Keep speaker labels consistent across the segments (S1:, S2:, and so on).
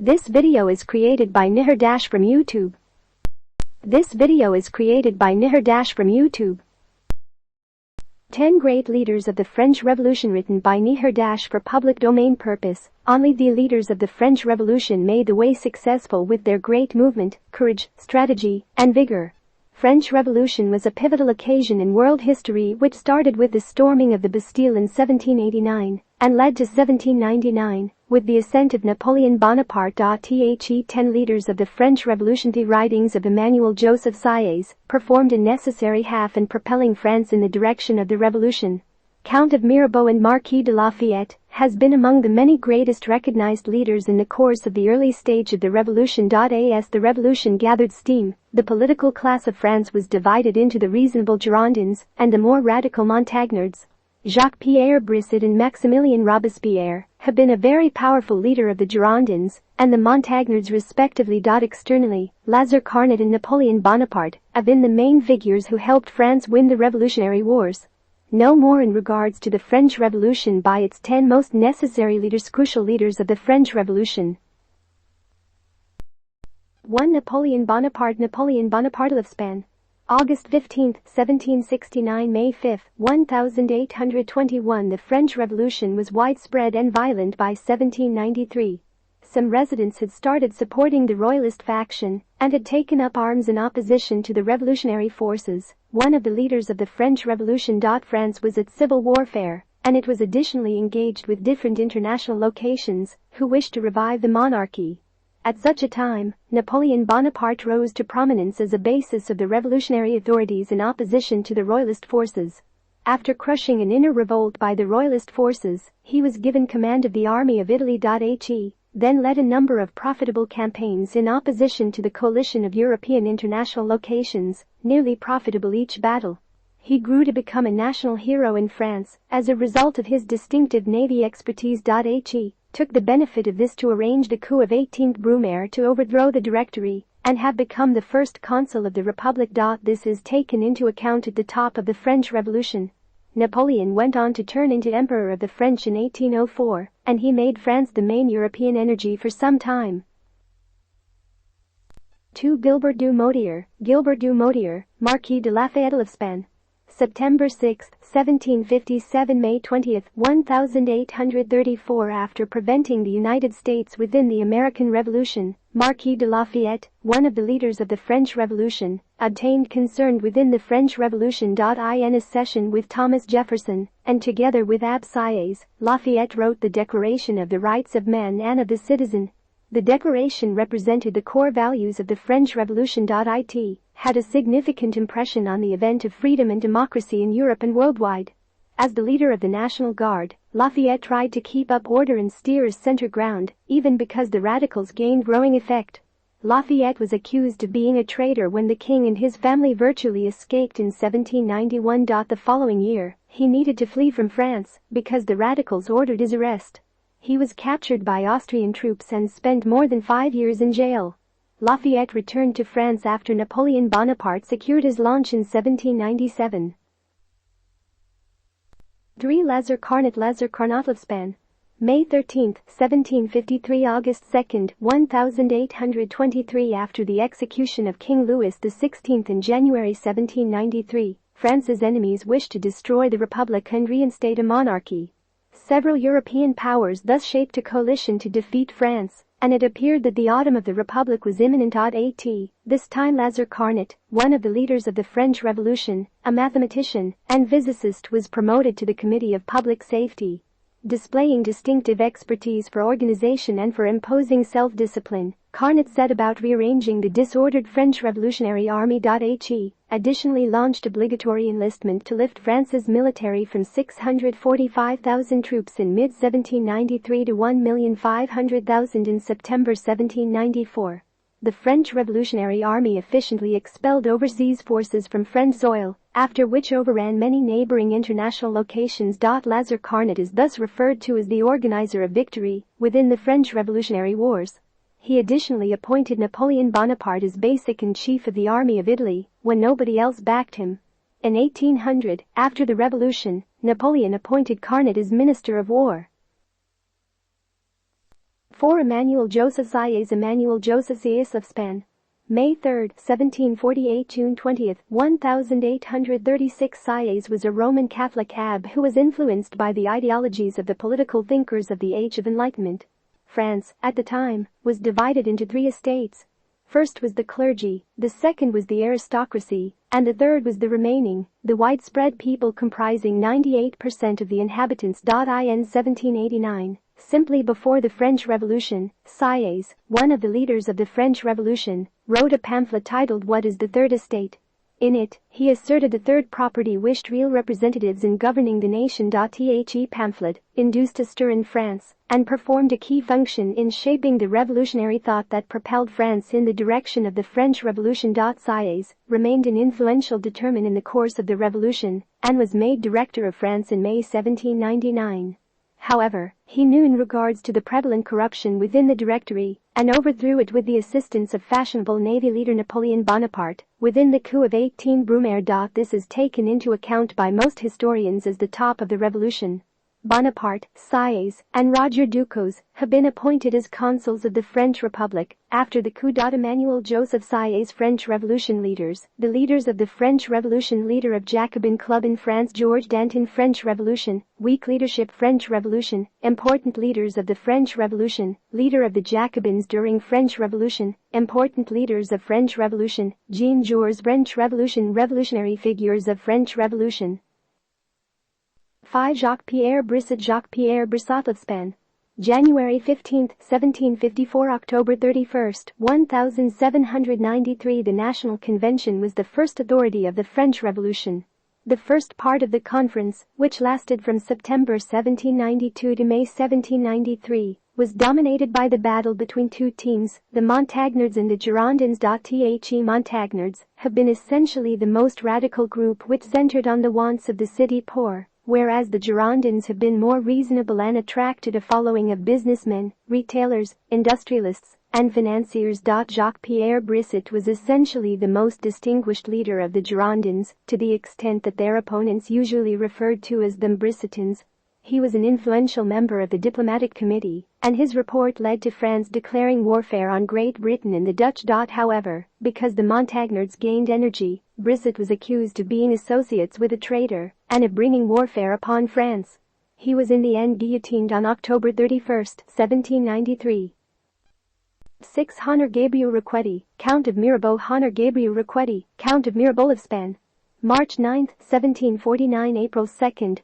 S1: This video is created by Nihar- from YouTube. This video is created by Nihar- from YouTube. 10 Great Leaders of the French Revolution written by Nihar- for public domain purpose. Only the leaders of the French Revolution made the way successful with their great movement, courage, strategy, and vigor. French Revolution was a pivotal occasion in world history which started with the storming of the Bastille in 1789 and led to 1799 with the ascent of Napoleon Bonaparte. The 10 leaders of the French Revolution, the writings of Emmanuel Joseph Sieyes, performed a necessary half in propelling France in the direction of the revolution. Count of Mirabeau and Marquis de Lafayette has been among the many greatest recognized leaders in the course of the early stage of the revolution. As the revolution gathered steam, the political class of France was divided into the reasonable Girondins and the more radical Montagnards. Jacques, Pierre, Brissot and Maximilian Robespierre have been a very powerful leader of the Girondins and the Montagnards respectively. Externally, Lazar Carnot and Napoleon Bonaparte have been the main figures who helped France win the Revolutionary Wars. No more in regards to the French Revolution by its 10 most necessary leaders. Crucial leaders of the French Revolution. 1. Napoleon Bonaparte. Napoleon Bonaparte lifespan: August 15, 1769 May 5, 1821. The French Revolution was widespread and violent by 1793. Some residents had started supporting the royalist faction and had taken up arms in opposition to the revolutionary forces. One of the leaders of the French Revolution. France was at civil warfare, and it was additionally engaged with different international locations who wished to revive the monarchy. At such a time, Napoleon Bonaparte rose to prominence as a basis of the revolutionary authorities in opposition to the royalist forces. After crushing an inner revolt by the royalist forces, he was given command of the Army of Italy. He then led a number of profitable campaigns in opposition to the coalition of European international locations, nearly profitable each battle. He grew to become a national hero in France as a result of his distinctive navy expertise. He took the benefit of this to arrange the coup of 18th Brumaire to overthrow the Directory and have become the first consul of the Republic. This is taken into account at the top of the French Revolution. Napoleon went on to turn into Emperor of the French in 1804, and he made France the main European energy for some time. 2. Gilbert du Motier. Gilbert du Motier, Marquis de Lafayette lifespan: September 6, 1757 May 20, 1834. After preventing the United States within the American Revolution, Marquis de Lafayette, one of the leaders of the French Revolution, obtained concern within the French Revolution. In a session with Thomas Jefferson, and together with Abbe Sieyes, Lafayette wrote the Declaration of the Rights of Man and of the Citizen. The declaration represented the core values of the French Revolution. It had a significant impression on the event of freedom and democracy in Europe and worldwide. As the leader of the National Guard, Lafayette tried to keep up order and steer as center ground, even because the radicals gained growing effect. Lafayette was accused of being a traitor when the king and his family virtually escaped in 1791. The following year, he needed to flee from France because the radicals ordered his arrest. He was captured by Austrian troops and spent more than 5 years in jail. Lafayette returned to France after Napoleon Bonaparte secured his launch in 1797. 3. Lazar Carnot. Lazar Carnot lifespan: May 13, 1753 August 2, 1823. After the execution of King Louis XVI in January 1793, France's enemies wished to destroy the Republic and reinstate a monarchy. Several European powers thus shaped a coalition to defeat France, and it appeared that the autumn of the Republic was imminent. This time Lazar Carnot, one of the leaders of the French Revolution, a mathematician and physicist, was promoted to the Committee of Public Safety. Displaying distinctive expertise for organization and for imposing self-discipline, Carnot set about rearranging the disordered French Revolutionary Army. He additionally launched obligatory enlistment to lift France's military from 645,000 troops in mid-1793 to 1,500,000 in September 1794. The French Revolutionary Army efficiently expelled overseas forces from French soil, after which overran many neighboring international locations. Lazar Carnot is thus referred to as the organizer of victory within the French Revolutionary Wars. He additionally appointed Napoleon Bonaparte as basic-in-chief of the Army of Italy when nobody else backed him. In 1800, after the Revolution, Napoleon appointed Carnot as Minister of War. 4. Emmanuel Joseph Sieyes. Emmanuel Joseph Sieyes of Spain. May 3, 1748 – June 20, 1836. Sieyes was a Roman Catholic abbé who was influenced by the ideologies of the political thinkers of the Age of Enlightenment. France, at the time, was divided into 3 estates. First was the clergy, the second was the aristocracy, and the third was the remaining, the widespread people comprising 98% of the inhabitants. In 1789, simply before the French Revolution, Sieyes, one of the leaders of the French Revolution, wrote a pamphlet titled "What is the Third Estate?" In it, he asserted the third property wished real representatives in governing the nation. The pamphlet induced a stir in France and performed a key function in shaping the revolutionary thought that propelled France in the direction of the French Revolution. Sieyes remained an influential determinant in the course of the revolution and was made Director of France in May 1799. However, he knew in regards to the prevalent corruption within the Directory and overthrew it with the assistance of fashionable Navy leader Napoleon Bonaparte within the coup of 18 Brumaire. This is taken into account by most historians as the top of the revolution. Bonaparte, Sieyes, and Roger Ducos have been appointed as consuls of the French Republic after the coup. Emmanuel Joseph Sieyes. French Revolution leaders. The leaders of the French Revolution. Leader of Jacobin Club in France Georges Danton. French Revolution. Weak leadership. French Revolution. Important leaders of the French Revolution. Leader of the Jacobins during French Revolution. Important leaders of French Revolution. Jean Jaurès. French Revolution. Revolutionary figures of French Revolution. 5. Jacques-Pierre Brissot. Jacques-Pierre Brissot of Spain. January 15, 1754 – October 31, 1793. The National Convention was the first authority of the French Revolution. The first part of the conference, which lasted from September 1792 to May 1793, was dominated by the battle between 2 teams, the Montagnards and the Girondins. The Montagnards have been essentially the most radical group which centered on the wants of the city poor, whereas the Girondins have been more reasonable and attracted a following of businessmen, retailers, industrialists, and financiers. Jacques-Pierre Brissot was essentially the most distinguished leader of the Girondins, to the extent that their opponents usually referred to as them Brissotins. He was an influential member of the diplomatic committee, and his report led to France declaring warfare on Great Britain and the Dutch. However, because the Montagnards gained energy, Brissot was accused of being associates with a traitor and of bringing warfare upon France. He was in the end guillotined on October 31, 1793. 6. Honor Gabriel Riquetti, Count of Mirabeau. Honor Gabriel Riquetti, Count of Mirabeau of Spain. March 9, 1749 – April 2,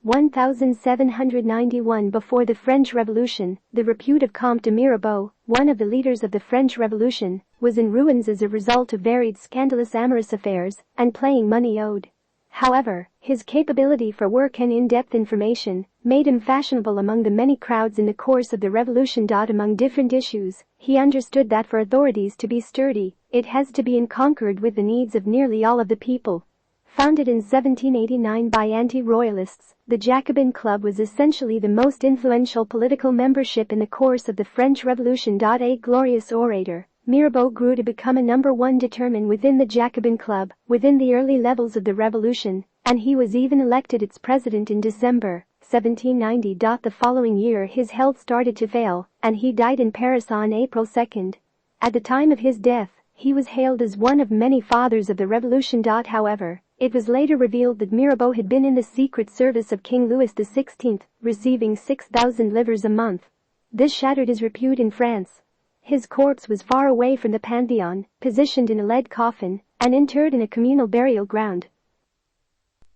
S1: 1791. Before the French Revolution, the repute of Comte de Mirabeau, one of the leaders of the French Revolution, was in ruins as a result of varied scandalous amorous affairs and playing money owed. However, his capability for work and in-depth information made him fashionable among the many crowds in the course of the revolution. Among different issues, he understood that for authorities to be sturdy, it has to be conquered with the needs of nearly all of the people. Founded in 1789 by anti-royalists, the Jacobin Club was essentially the most influential political membership in the course of the French Revolution. A glorious orator, Mirabeau grew to become a number 1 determinant within the Jacobin Club within the early levels of the revolution, and he was even elected its president in December 1790. The following year his health started to fail, and he died in Paris on April 2. At the time of his death, he was hailed as one of many fathers of the revolution. However, it was later revealed that Mirabeau had been in the secret service of King Louis XVI, receiving 6,000 livres a month. This shattered his repute in France. His corpse was far away from the Pantheon, positioned in a lead coffin, and interred in a communal burial ground.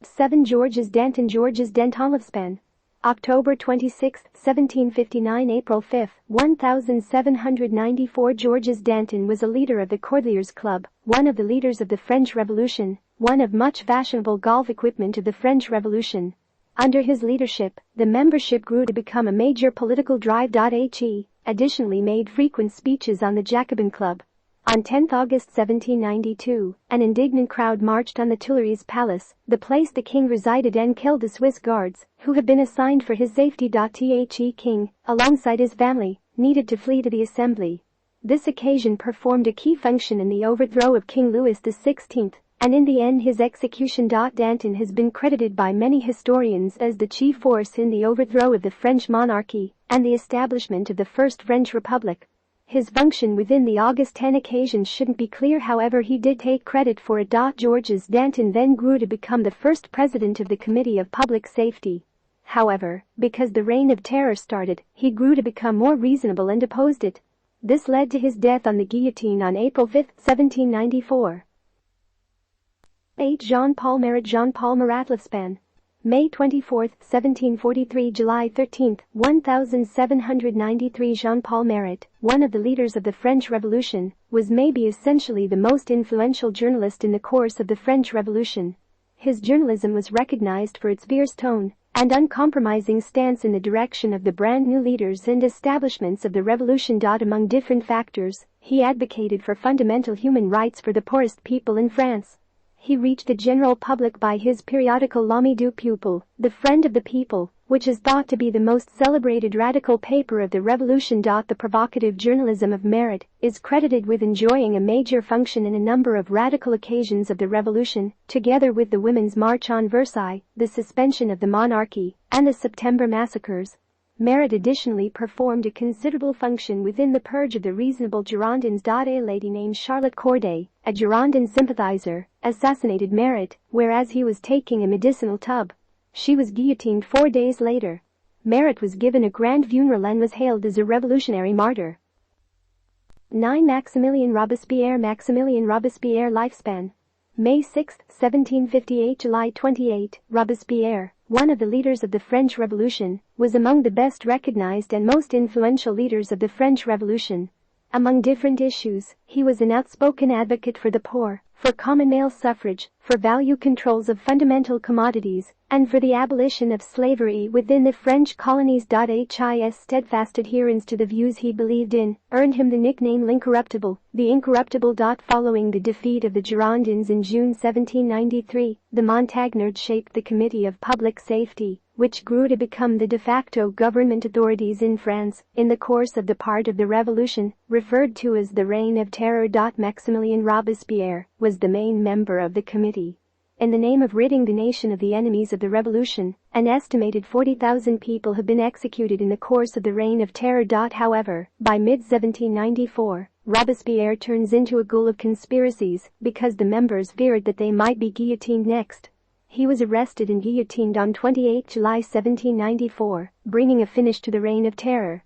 S1: 7. Georges Danton. Georges Danton of Spain. October 26, 1759 – April 5, 1794. Georges Danton was a leader of the Cordeliers Club, one of the leaders of the French Revolution, one of much fashionable golf equipment of the French Revolution. Under his leadership, the membership grew to become a major political drive. He additionally made frequent speeches on the Jacobin Club. On 10 August 1792, an indignant crowd marched on the Tuileries Palace, the place the king resided, and killed the Swiss guards, who had been assigned for his safety. The king, alongside his family, needed to flee to the assembly. This occasion performed a key function in the overthrow of King Louis XVI, and in the end his execution. Danton has been credited by many historians as the chief force in the overthrow of the French monarchy and the establishment of the First French Republic. His function within the August 10 occasions shouldn't be clear, however he did take credit for it. Georges Danton then grew to become the first president of the Committee of Public Safety. However, because the Reign of Terror started, he grew to become more reasonable and opposed it. This led to his death on the guillotine on April 5, 1794. 8. Jean-Paul Marat. Jean-Paul Marat lifespan. May 24, 1743 – July 13, 1793. Jean-Paul Marat, one of the leaders of the French Revolution, was maybe essentially the most influential journalist in the course of the French Revolution. His journalism was recognized for its fierce tone and uncompromising stance in the direction of the brand new leaders and establishments of the revolution. Among different factors, he advocated for fundamental human rights for the poorest people in France. He reached the general public by his periodical L'Ami du Peuple, the Friend of the People, which is thought to be the most celebrated radical paper of the revolution. The provocative journalism of Marat is credited with enjoying a major function in a number of radical occasions of the revolution, together with the Women's March on Versailles, the suspension of the monarchy, and the September massacres. Marat additionally performed a considerable function within the purge of the reasonable Girondins. A lady named Charlotte Corday, a Girondin sympathizer, assassinated Marat, whereas he was taking a medicinal tub. She was guillotined 4 days later. Marat was given a grand funeral and was hailed as a revolutionary martyr. 9. Maximilian Robespierre. Maximilian Robespierre lifespan. May 6, 1758 – July 28. Robespierre, one of the leaders of the French Revolution, was among the best recognized and most influential leaders of the French Revolution. Among different issues, he was an outspoken advocate for the poor, for common male suffrage, for value controls of fundamental commodities, and for the abolition of slavery within the French colonies. His steadfast adherence to the views he believed in earned him the nickname L'Incorruptible, the Incorruptible. Following the defeat of the Girondins in June 1793, the Montagnards shaped the Committee of Public Safety, which grew to become the de facto government authorities in France in the course of the part of the revolution referred to as the Reign of Terror. Maximilian Robespierre was the main member of the committee. In the name of ridding the nation of the enemies of the revolution, an estimated 40,000 people have been executed in the course of the Reign of Terror. However, by mid-1794, Robespierre turns into a ghoul of conspiracies because the members feared that they might be guillotined next. He was arrested and guillotined on 28 July 1794, bringing a finish to the Reign of Terror.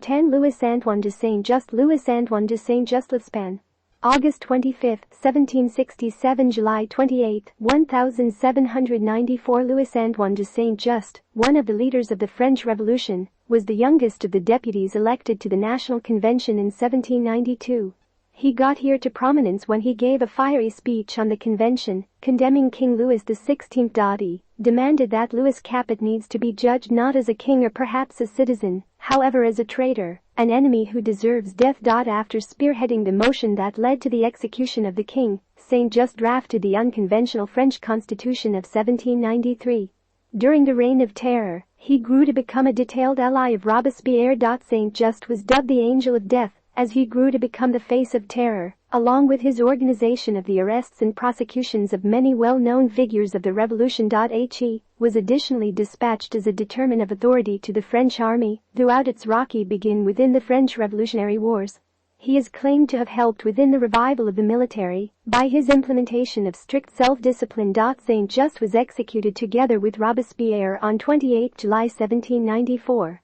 S1: 10. Louis Antoine de Saint-Just. Louis Antoine de Saint-Just lifespan. August 25, 1767 – July 28, 1794. Louis Antoine de Saint-Just, one of the leaders of the French Revolution, was the youngest of the deputies elected to the National Convention in 1792. He got here to prominence when he gave a fiery speech on the convention, condemning King Louis XVI. He demanded that Louis Capet needs to be judged not as a king or perhaps a citizen, however as a traitor, an enemy who deserves death. After spearheading the motion that led to the execution of the king, Saint-Just drafted the unconventional French Constitution of 1793. During the Reign of Terror, he grew to become a detailed ally of Robespierre. Saint-Just was dubbed the Angel of Death, as he grew to become the face of terror, along with his organization of the arrests and prosecutions of many well-known figures of the revolution. He was additionally dispatched as a determinant of authority to the French army throughout its rocky beginning within the French Revolutionary Wars. He is claimed to have helped within the revival of the military by his implementation of strict self-discipline. Saint-Just was executed together with Robespierre on 28 July 1794.